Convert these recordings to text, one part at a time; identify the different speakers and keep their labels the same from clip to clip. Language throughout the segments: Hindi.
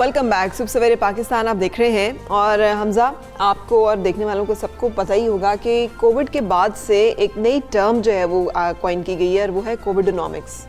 Speaker 1: Welcome back. सुबह सवेरे पाकिस्तान आप देख रहे हैं और हमजा, आपको और देखने वालों को सबको पता ही होगा कि कोविड के बाद से एक नई टर्म जो है वो कॉइन की गई है और वो है कोविडोनॉमिक्स।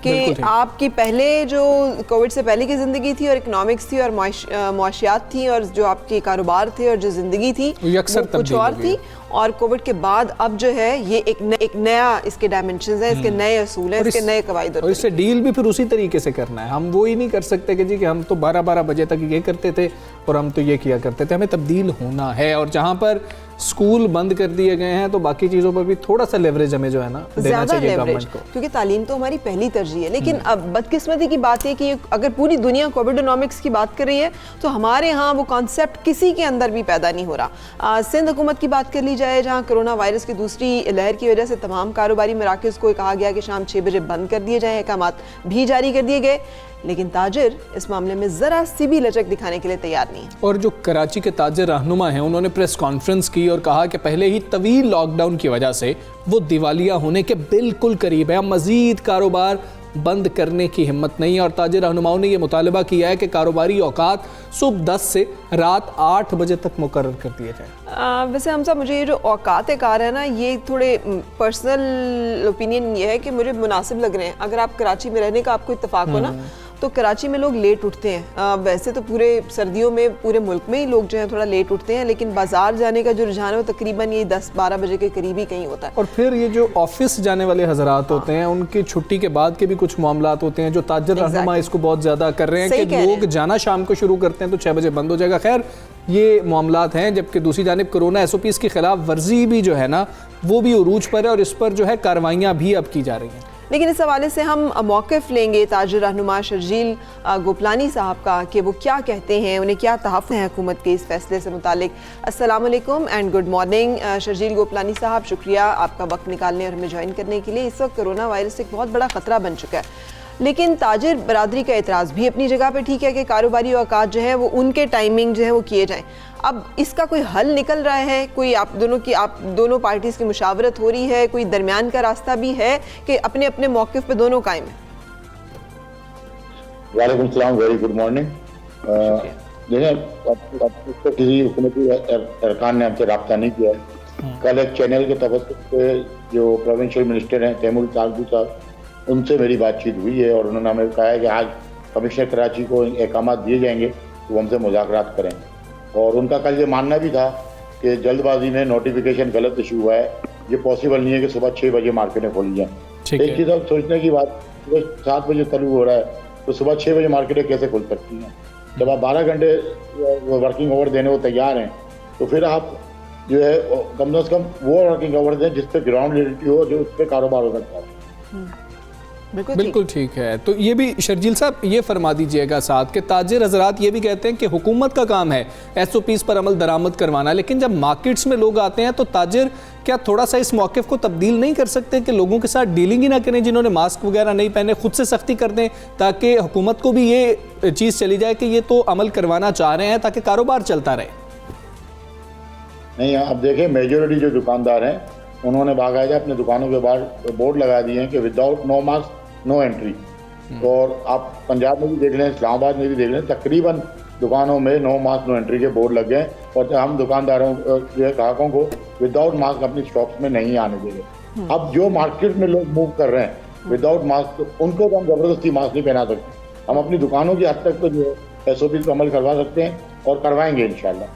Speaker 1: कि आपकी पहले जो कोविड से पहले की ज़िंदगी थी और इकोनॉमिक्स थी और मुआशियात थी और जो आपके कारोबार थे और जो ज़िंदगी थी वो कुछ और थी, और कोविड के बाद अब जो है ये एक नया इसके डायमेंशंस हैं, इसके नए असूल हैं, इसके नए कवायद
Speaker 2: और इससे डील भी फिर उसी तरीके से करना है। हम वो ही नहीं कर सकते कि जी कि हम तो 12-12 बजे तक ये करते थे और हम तो ये किया करते थे। हमें तब्दील होना है और जहाँ पर स्कूल बंद कर दिए गए हैं तो बाकी चीज़ों पर भी थोड़ा सा लेवरेज हमें जो है ना देना चाहिए गवर्नमेंट को,
Speaker 1: क्योंकि तालीम तो हमारी पहली तरजीह है। लेकिन अब बदकिस्मती की बात है कि अगर पूरी दुनिया कोविडोनॉमिक्स की बात कर रही है तो हमारे यहाँ वो कॉन्सेप्ट किसी के अंदर भी पैदा नहीं हो रहा। सिंध हुकूमत की बात कर ली जाए, जहाँ कोरोना वायरस की दूसरी लहर की वजह से तमाम कारोबारी मराकज़ को कहा गया कि शाम 6 बजे बंद कर दिए जाएँ, अहकामात भी जारी कर दिए गए, लेकिन ताजिर इस मामले में ज़रा सी भी लचक दिखाने के लिए तैयार नहीं है।
Speaker 2: और जो कराची के ताजिर रहनुमा हैं उन्होंने प्रेस कॉन्फ्रेंस की और कहा कि पहले ही तवील लॉकडाउन की वजह से वो दिवालिया होने के बिल्कुल करीब है, मज़ीद कारोबार बंद करने की हिम्मत नहीं है। और ताजिर रहनुमाओं ने यह मुतालबा किया है कि कारोबारी औकात सुबह 10 से रात 8 बजे तक मुकर्रर कर दिए जाए।
Speaker 1: वैसे हमसा, मुझे ये जो औकात कार है ना, ये थोड़े पर्सनल ओपिनियन ये है कि मुझे मुनासिब लग रहे हैं। अगर आप कराची में रहने का आपको इत्तेफाक हो ना, तो कराची में लोग लेट उठते हैं। वैसे तो पूरे सर्दियों में पूरे मुल्क में ही लोग जो हैं थोड़ा लेट उठते हैं, लेकिन बाजार जाने का जो रुझान है वो तकरीबन ये 10-12 बजे के करीब ही कहीं होता है।
Speaker 2: और फिर ये जो ऑफिस जाने वाले हजरात होते हैं उनकी छुट्टी के बाद के भी कुछ मामलात होते हैं जो ताजिर रहनुमा इसको बहुत ज़्यादा कर रहे हैं कि लोग जाना शाम को शुरू करते हैं तो 6 बजे बंद हो जाएगा। खैर ये मामलात हैं, जबकि दूसरी जानिब कोरोना SOPs की खिलाफ वर्जी भी जो है ना वो भी उरूज पर है और इस पर जो है कार्रवाइयाँ भी अब की जा रही हैं।
Speaker 1: लेकिन इस हवाले से हम मौक़िफ़ लेंगे ताजिर रहनुमा शर्जील गोपलानी साहब का कि वो क्या कहते हैं, उन्हें क्या तहफ़्फ़ुज़ हैं हुकूमत के इस फैसले से मुतालिक। अस्सलाम वालेकुम and good morning Sharjeel Gopalani साहब, शुक्रिया आपका वक्त निकालने और हमें ज्वाइन करने के लिए। इस वक्त कोरोना वायरस एक बहुत बड़ा ख़तरा बन चुका है, लेकिन ताजिर बरादरी का एतराज़ भी अपनी जगह पे ठीक है कि कारोबारी औकात जो है वो उनके टाइमिंग जो है वो किए जाएँ। अब इसका कोई हल निकल रहा है? कोई आप दोनों पार्टीज़ की मुशावरत हो रही है? कोई दरमियान का रास्ता भी है कि अपने अपने मौक़िफ़ पे दोनों कायम हैं?
Speaker 3: वालेकुम सलाम, वेरी गुड मॉर्निंग। देखिए, किसी हुकूमती अरकान ने हमसे रब्ता नहीं किया है। कल एक चैनल के तवज्जुह से जो प्रोविंशियल मिनिस्टर हैं तैमूर तालबी साहब, उनसे मेरी बातचीत हुई है और उन्होंने हमें कहा है कि आज कमिश्नर कराची को अहकाम दिए जाएंगे तो हमसे मुज़ाकरात करें। और उनका कल ये मानना भी था कि जल्दबाजी में नोटिफिकेशन गलत इशू हुआ है, ये पॉसिबल नहीं है कि सुबह 6 बजे मार्केटें खोली जाएँ। एक चीज़ अब सोचने की बात, सुबह 7 बजे चालू हो रहा है तो सुबह 6 बजे मार्केटें कैसे खुल सकती हैं? जब आप 12 घंटे वर्किंग आवर देने को तैयार हैं तो फिर आप जो है कम से कम वो वर्किंग आवर दें जिस पर ग्राउंड रियलिटी हो, जो उस पर कारोबार हो सकता है।
Speaker 2: बिल्कुल ठीक है। तो ये भी शर्जील साहब ये फरमा दीजिएगा साथ कि ताजिर हजरात ये भी कहते हैं कि हुकूमत का काम है SOPs पर अमल दरामद करवाना, लेकिन जब मार्केट्स में लोग आते हैं तो ताजिर क्या थोड़ा सा इस मौक़िफ़ को तब्दील नहीं कर सकते कि लोगों के साथ डीलिंग ही ना करें, जिन्होंने मास्क वगैरह नहीं पहने खुद से सख्ती कर दें ताकि हुकूमत को भी ये चीज़ चली जाए कि ये तो अमल करवाना चाह रहे हैं ताकि कारोबार चलता रहे?
Speaker 3: नहीं, आप देखें मेजॉरिटी जो दुकानदार हैं उन्होंने बाकायदा अपने दुकानों के बाहर बोर्ड लगा दिए हैं कि without no mask no entry. और आप पंजाब में भी देख लें, इस्लामाबाद में भी देख लें, तकरीबन दुकानों में नो मास्क नो एंट्री के बोर्ड लग गए और हम दुकानदारों जो है ग्राहकों को विदाउट मास्क अपनी शॉप्स में नहीं आने देंगे। अब जो मार्केट में लोग मूव कर रहे हैं विदाउट मास्क, उनको तो हम ज़बरदस्ती मास्क नहीं पहना सकते। हम अपनी दुकानों की हद तक तो जो SOPs पर अमल करवा सकते हैं और करवाएंगे इंशाल्लाह।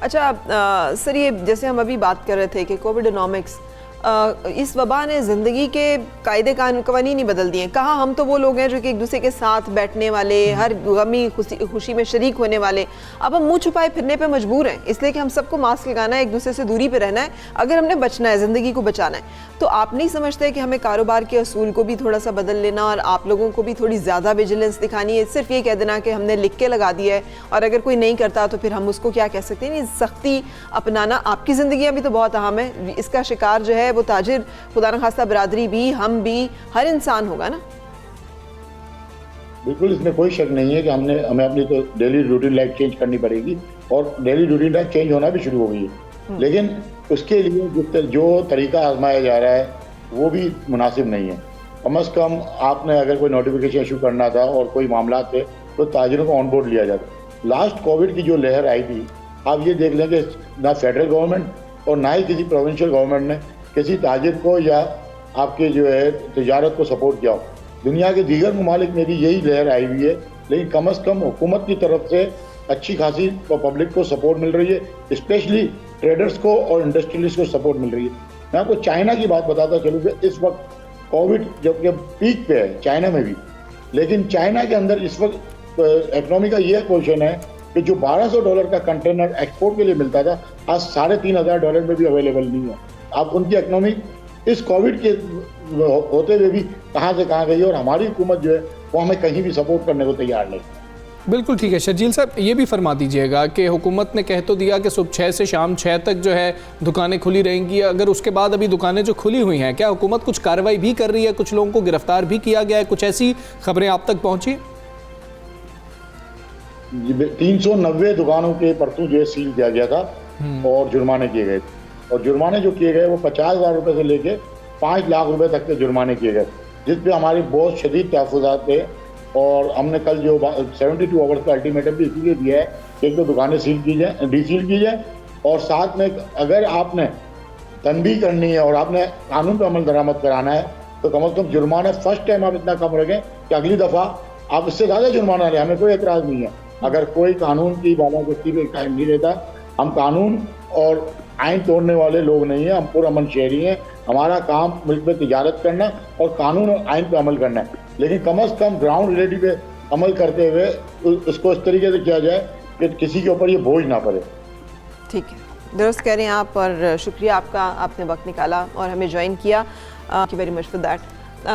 Speaker 1: अच्छा सर, ये जैसे हम अभी बात कर रहे थे कि कोविडोनॉमिक्स, इस वबा ने ज़िंदगी के कायदे कानून ही बदल दिए। कहाँ हम तो वो लोग हैं जो कि एक दूसरे के साथ बैठने वाले, हर गमी खुशी में शरीक होने वाले, अब हम मुंह छुपाए फिरने पे मजबूर हैं, इसलिए कि हम सबको मास्क लगाना है, एक दूसरे से दूरी पे रहना है अगर हमने बचना है, ज़िंदगी को बचाना है। तो आप नहीं समझते कि हमें कारोबार के असूल को भी थोड़ा सा बदल लेना और आप लोगों को भी थोड़ी ज़्यादा विजिलेंस दिखानी है? सिर्फ ये कह देना कि हमने लिख के लगा दिया है और अगर कोई नहीं करता तो फिर हम उसको क्या कह सकते हैं? सख्ती अपनाना, आपकी ज़िंदगियाँ भी तो बहुत अहम है, इसका शिकार जो है वो ताजिर, खुदा न खास्ता बरादरी भी, हम भी, हर इंसान होगा ना।
Speaker 3: बिल्कुल, इसमें कोई शक नहीं है कि हमें अपनी तो डेली रूटीन लाइफ चेंज करनी पड़ेगी और डेली रूटीन लाइफ चेंज होना भी शुरू हो गई है। लेकिन उसके लिए जो तरीका आजमाया जा रहा है वो भी मुनासिब नहीं है। कम अज़ कम आपने अगर कोई नोटिफिकेशन इशू करना था और कोई मामला थे तो ताजिरों को ऑन बोर्ड लिया जाता। लास्ट कोविड की जो लहर आई थी, आप ये देख लें कि ना फेडरल गवर्नमेंट और ना ही किसी प्रोविंशियल गवर्नमेंट ने किसी ताजिर को या आपके जो है तिजारत को सपोर्ट किया हो। दुनिया के दीगर ममालिक में भी यही लहर आई हुई है, लेकिन कम अज़ कम हुकूमत की तरफ से अच्छी खासी पब्लिक को सपोर्ट मिल रही है, स्पेशली ट्रेडर्स को और इंडस्ट्रियलिस्ट को सपोर्ट मिल रही है। मैं आपको चाइना की बात बताता चलूँ कि इस वक्त कोविड जबकि पीक पे है चाइना में भी, लेकिन चाइना के अंदर इस वक्त इकोनॉमी का यह पोजीशन है कि जो $1200 का कंटेनर एक्सपोर्ट के लिए मिलता था, आज $3500 में भी अवेलेबल नहीं है। आप उनकी इकोनॉमी इस कोविड के होते हुए भी कहाँ से कहाँ गई है, और हमारी हुकूमत जो है वो हमें कहीं भी सपोर्ट करने को तैयार नहीं।
Speaker 2: बिल्कुल ठीक है। शर्जील साहब, ये भी फरमा दीजिएगा कि हुकूमत ने कह तो दिया कि सुबह 6 से शाम 6 तक जो है दुकानें खुली रहेंगी, अगर उसके बाद अभी दुकानें जो खुली हुई हैं, क्या हुकूमत कुछ कार्रवाई भी कर रही है? कुछ लोगों को गिरफ्तार भी किया गया है? कुछ ऐसी खबरें आप तक पहुंची?
Speaker 3: 390 दुकानों के परसों जो है सील किया गया था और जुर्माने किए गए, और जुर्माने जो किए गए वो 50,000 रुपये से लेके 5 लाख रुपए तक के जुर्माने किए गए, जिस पे हमारी बहुत शदीद तहफ़्फ़ुज़ात थे। और हमने कल जो 72 आवर्स का अल्टीमेटम भी इसीलिए दिया है कि एक तो दुकानें सील की जाए, डीसील की जाए, और साथ में अगर आपने तनबीह करनी है और आपने कानून पर अमल दरामद कराना है तो कम अज़ कम जुर्माना फर्स्ट टाइम आप इतना कम रखें कि अगली दफ़ा आप इससे ज़्यादा जुर्माना लें। हमें कोई एतराज़ नहीं है, अगर कोई कानून की बालादस्ती पे टाइम नहीं रहता। हम कानून और आइन तोड़ने वाले लोग नहीं हैं, हम पुरअमन शहरी हैं। हमारा काम मुल्क में तिजारत करना और कानून और आइन पे अमल करना है, लेकिन कम अज़ कम ग्राउंड रियलिटी पे अमल करते हुए उसको इस तरीके से किया जाए कि किसी के ऊपर ये बोझ ना पड़े।
Speaker 1: ठीक है, दुरुस्त कह रहे हैं आप, और शुक्रिया आपका, आपने वक्त निकाला और हमें ज्वाइन किया। Thank you very much for that.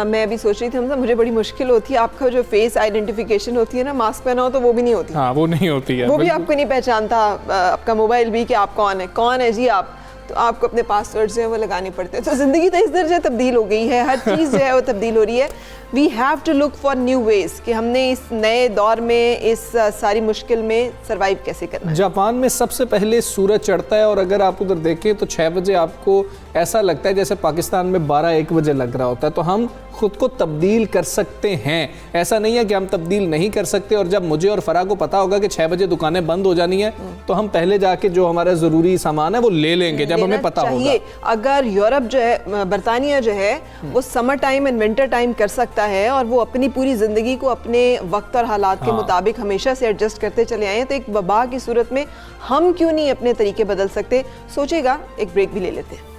Speaker 1: मैं अभी सोच रही थी हमजा, मुझे बड़ी मुश्किल होती है, आपका जो फेस आइडेंटिफिकेशन होती है ना, मास्क पहना हो तो वो भी नहीं होती।
Speaker 2: हाँ, वो नहीं होती है,
Speaker 1: वो भी आपको नहीं पहचानता, आपका मोबाइल भी कि आप कौन है जी आप, तो आपको अपने पासवर्ड जो है वो लगाने पड़ते हैं। तो ज़िंदगी तो इस दर्जे तब्दील हो गई है, हर चीज़ जो है वो तब्दील हो रही है। We have to look for new ways कि हमने इस नए दौर में इस सारी मुश्किल में सर्वाइव कैसे करना है।
Speaker 2: जापान में सबसे पहले सूरज चढ़ता है, और अगर आप उधर देखें तो 6 बजे आपको ऐसा लगता है जैसे पाकिस्तान में 12-1 बजे लग रहा होता है। तो हम खुद को तब्दील कर सकते हैं, ऐसा नहीं है कि हम तब्दील नहीं कर सकते। और जब मुझे और फराह को पता होगा कि 6 बजे दुकानें बंद हो जानी है, तो हम पहले जाके जो हमारा ज़रूरी सामान है वो ले लेंगे जब हमें पता होगा।
Speaker 1: अगर यूरोप जो है, बरतानिया जो है, वो summer time and winter time कर सकता है, और वो अपनी पूरी ज़िंदगी को अपने वक्त और हालात के मुताबिक हमेशा से एडजस्ट करते चले आए हैं, तो एक वबा की सूरत में हम क्यों नहीं अपने तरीके बदल सकते? सोचेगा, एक ब्रेक भी ले लेते हैं।